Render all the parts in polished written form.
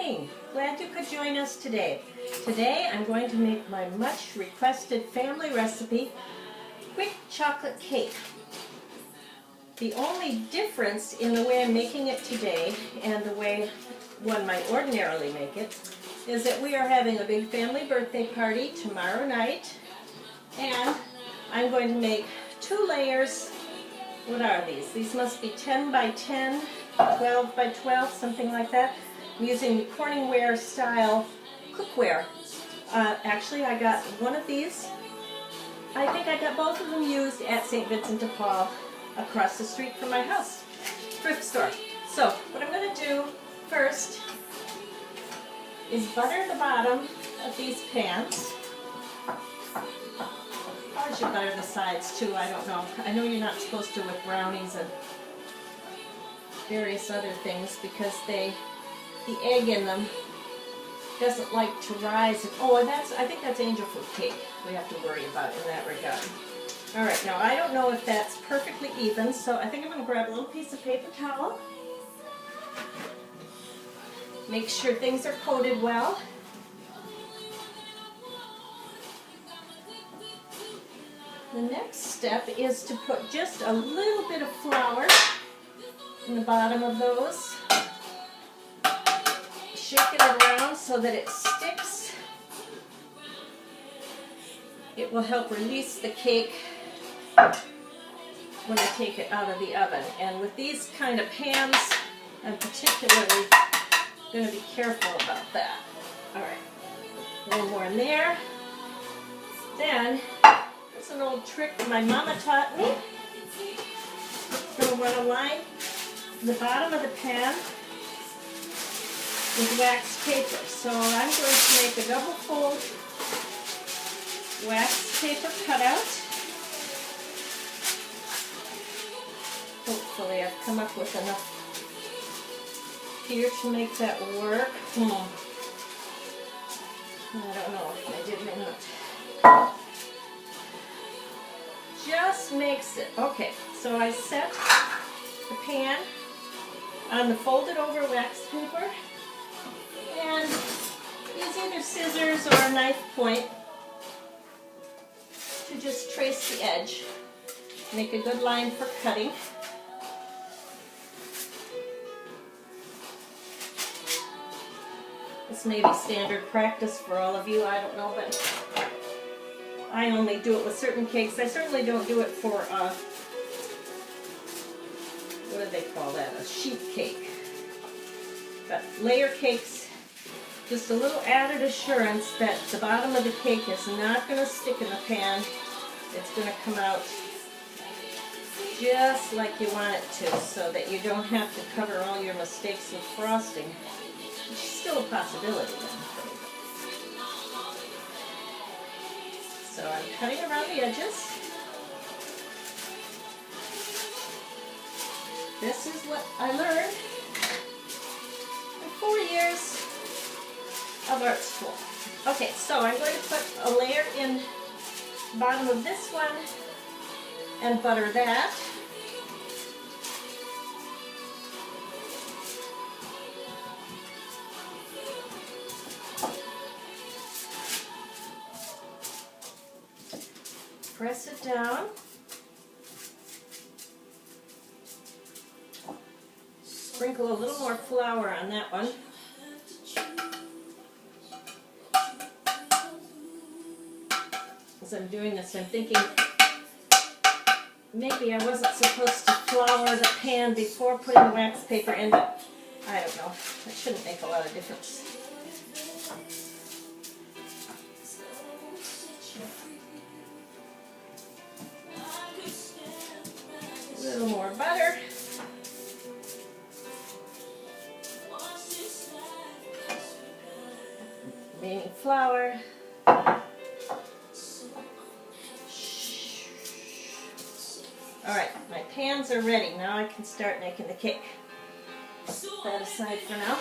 morning. Glad you could join us today. Today I'm going to make my much requested family recipe, quick chocolate cake. The only difference in the way I'm making it today and the way one might ordinarily make it is that we are having a big family birthday party tomorrow night, and I'm going to make 2 layers. What are these? These must be 10 by 10, 12 by 12, something like that. I'm using the Corningware style cookware. Actually, I got one of these. I think I got both of them used at St. Vincent de Paul across the street from my house, thrift store. So what I'm going to do first is butter the bottom of these pans. I should butter the sides too, I don't know. I know you're not supposed to with brownies and various other things because the egg in them doesn't like to rise. Oh, and I think that's angel food cake we have to worry about in that regard. All right, now I don't know if that's perfectly even, so I think I'm going to grab a little piece of paper towel. Make sure things are coated well. The next step is to put just a little bit of flour in the bottom of those. Shake it around so that it sticks. It will help release the cake when I take it out of the oven. And with these kind of pans, I'm particularly going to be careful about that. All right, a little more in there. Then, there's an old trick my mama taught me. I'm going to want to line the bottom of the pan with wax paper. So I'm going to make a double fold wax paper cutout. Hopefully I've come up with enough here to make that work. I don't know if I did or not. Just makes it. Okay, so I set the pan on the folded over wax paper and use either scissors or a knife point to just trace the edge. Make a good line for cutting. This may be standard practice for all of you, I don't know, but I only do it with certain cakes. I certainly don't do it for, what do they call that, a sheet cake. But layer cakes, just a little added assurance that the bottom of the cake is not going to stick in the pan. It's going to come out just like you want it to, so that you don't have to cover all your mistakes with frosting, which is still a possibility, I'm afraid. So I'm cutting around the edges. This is what I learned in 4 years of art school. Okay, so I'm going to put a layer in the bottom of this one and butter that. Press it down. Sprinkle a little more flour on that one. As I'm doing this, I'm thinking maybe I wasn't supposed to flour the pan before putting the wax paper in, but I don't know. It shouldn't make a lot of difference. A little more butter. Remaining flour. Alright, my pans are ready. Now I can start making the cake. Put that aside for now.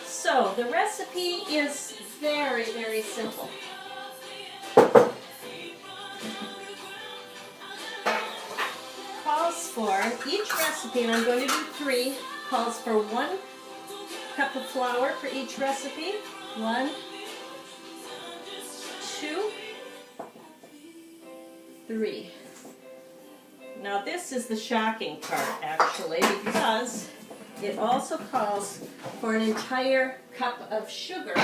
So, the recipe is very, very simple. Calls for each recipe, and I'm going to do 3, calls for 1 cup of flour for each recipe. 1, 2, 3. Now this is the shocking part actually, because it also calls for an entire cup of sugar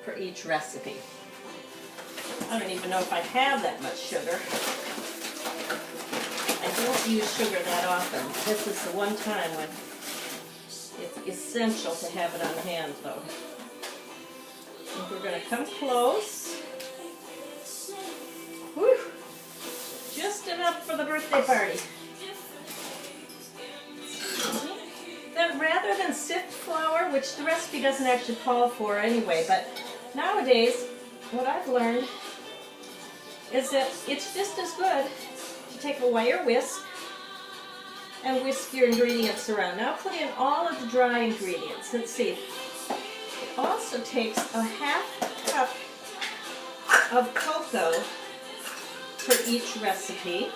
for each recipe. I don't even know if I have that much sugar. I don't use sugar that often. This is the one time when it's essential to have it on hand though. And we're going to come close. Whew. Just enough for the birthday party. Then rather than sift flour, which the recipe doesn't actually call for anyway, but nowadays what I've learned is that it's just as good to take a wire whisk and whisk your ingredients around. Now put in all of the dry ingredients. Let's see. It also takes a half cup of cocoa for each recipe,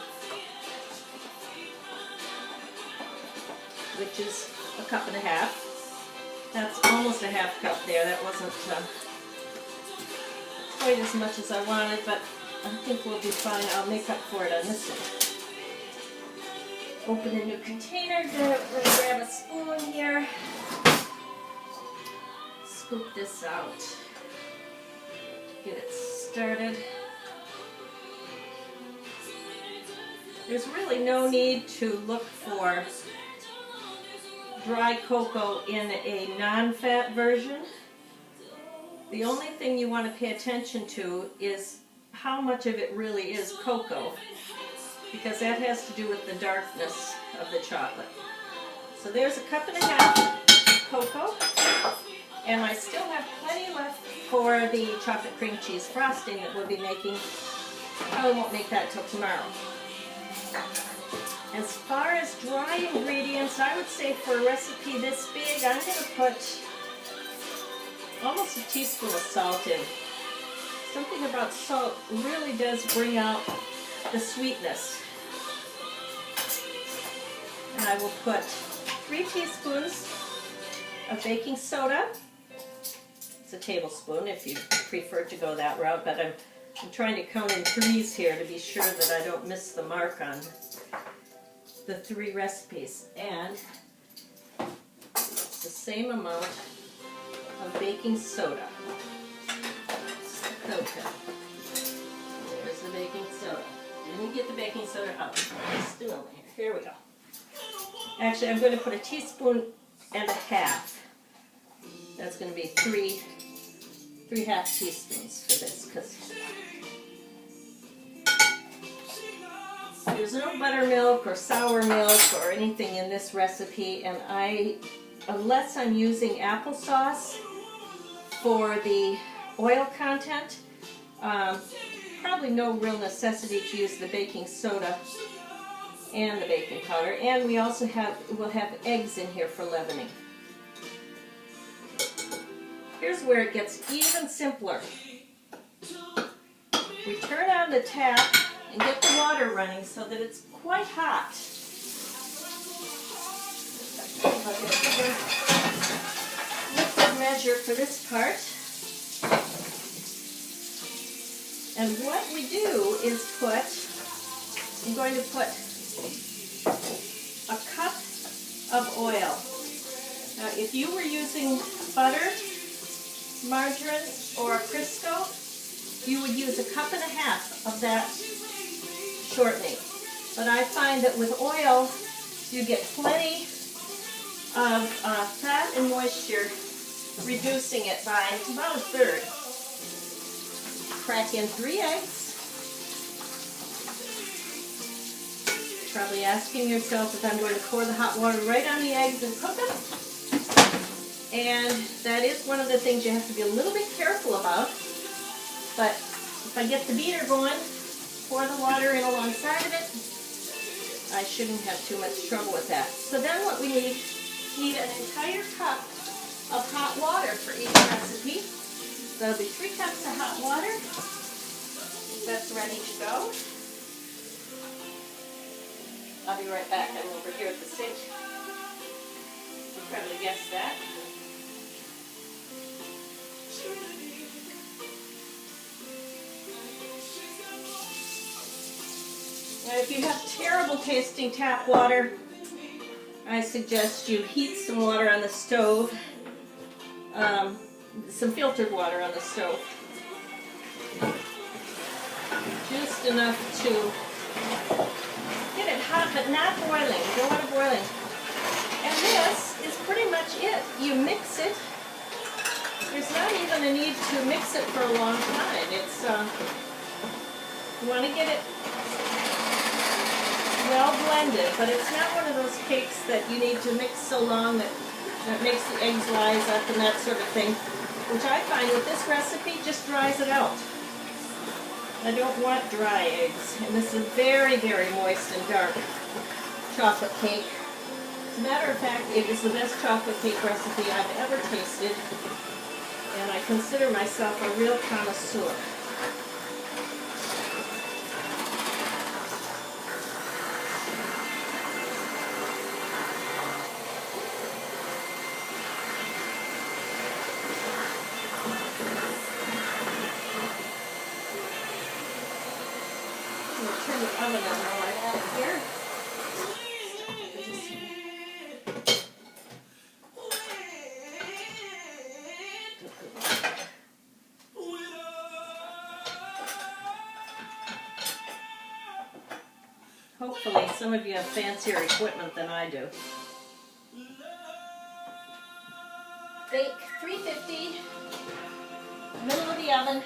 which is a cup and a half. That's almost a half cup there. That wasn't quite as much as I wanted, but I think we'll be fine. I'll make up for it on this one. Open a new container. Let me grab a spoon here. Scoop this out. Get it started. There's really no need to look for dry cocoa in a non-fat version. The only thing you want to pay attention to is how much of it really is cocoa, because that has to do with the darkness of the chocolate. So there's a cup and a half cocoa, and I still have plenty left for the chocolate cream cheese frosting that we'll be making. Probably won't make that till tomorrow. As far as dry ingredients, I would say for a recipe this big, I'm going to put almost a teaspoon of salt in. Something about salt really does bring out the sweetness. And I will put 3 teaspoons of baking soda. It's a tablespoon if you prefer to go that route, but I'm trying to count in 3s here to be sure that I don't miss the mark on the 3 recipes. And it's the same amount of baking soda. Okay. There's the baking soda. Didn't get the baking soda up. Still in here. Here we go. Actually, I'm going to put a teaspoon and a half. That's going to be 3 half teaspoons for this, because there's no buttermilk or sour milk or anything in this recipe, and unless I'm using applesauce for the oil content, probably no real necessity to use the baking soda and the baking powder. And we also will have eggs in here for leavening. Here's where it gets even simpler. We turn on the tap and get the water running so that it's quite hot. I'll get a bigger liquid measure for this part. And what we do is I'm going to put a cup of oil. Now, if you were using butter, margarine, or Crisco, you would use a cup and a half of that shortening. But I find that with oil, you get plenty of fat and moisture, reducing it by about a third. Crack in 3 eggs. Probably asking yourself if I'm going to pour the hot water right on the eggs and cook them. And that is one of the things you have to be a little bit careful about. But if I get the beater going, pour the water in alongside of it, I shouldn't have too much trouble with that. So then what we need an entire cup of hot water for each recipe. That'll be 3 cups of hot water. That's ready to go. I'll be right back. I'm over here at the sink. Probably guessed that. Now, if you have terrible tasting tap water, I suggest you heat some water on the stove, some filtered water on the stove. Just enough to get it hot, but not boiling. You don't want it boiling. And this is pretty much it. You mix it. There's not even a need to mix it for a long time. It's, you want to get it well blended, but it's not one of those cakes that you need to mix so long that makes the eggs rise up and that sort of thing, which I find with this recipe just dries it out. I don't want dry eggs, and this is very, very moist and dark chocolate cake. As a matter of fact, it is the best chocolate cake recipe I've ever tasted, and I consider myself a real connoisseur. I'm going to turn the oven on while I have it here. Hopefully some of you have fancier equipment than I do. Bake 350, middle of the oven.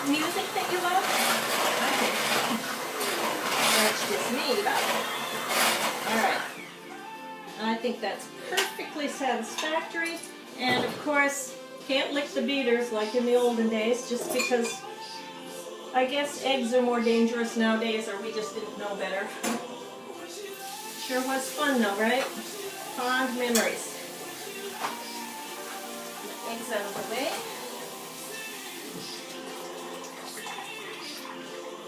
Music that you love? I think that's just me, but alright. I think that's perfectly satisfactory, and of course can't lick the beaters like in the olden days, just because I guess eggs are more dangerous nowadays, or we just didn't know better. Sure was fun though, right? Fond memories. The eggs out of the way.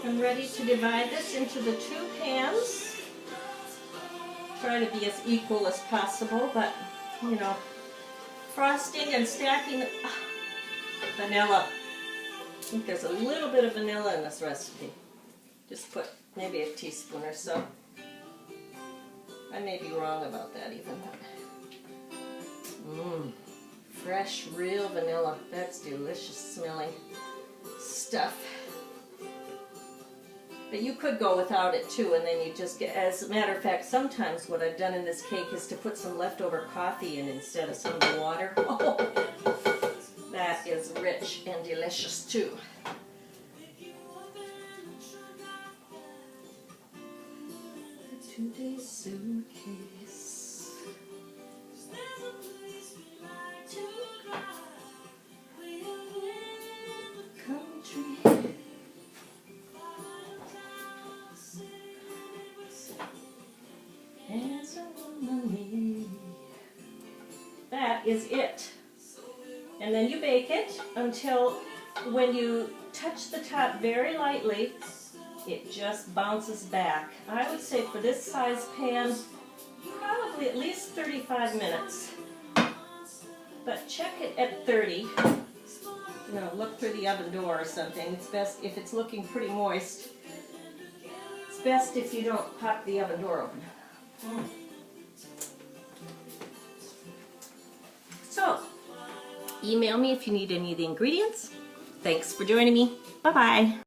I'm ready to divide this into the two pans. Try to be as equal as possible, but you know, frosting and stacking vanilla. I think there's a little bit of vanilla in this recipe. Just put maybe a teaspoon or so. I may be wrong about that even. Fresh, real vanilla. That's delicious smelling stuff. But you could go without it too, and then you just get, as a matter of fact, sometimes what I've done in this cake is to put some leftover coffee in instead of some of the water. Oh, that is rich and delicious too. Today's suitcase. Country. That is it. And then you bake it until when you touch the top very lightly, it just bounces back. I would say for this size pan, probably at least 35 minutes. But check it at 30. You know, look through the oven door or something. It's best if it's looking pretty moist. It's best if you don't pop the oven door open. So, email me if you need any of the ingredients. Thanks for joining me. Bye-bye.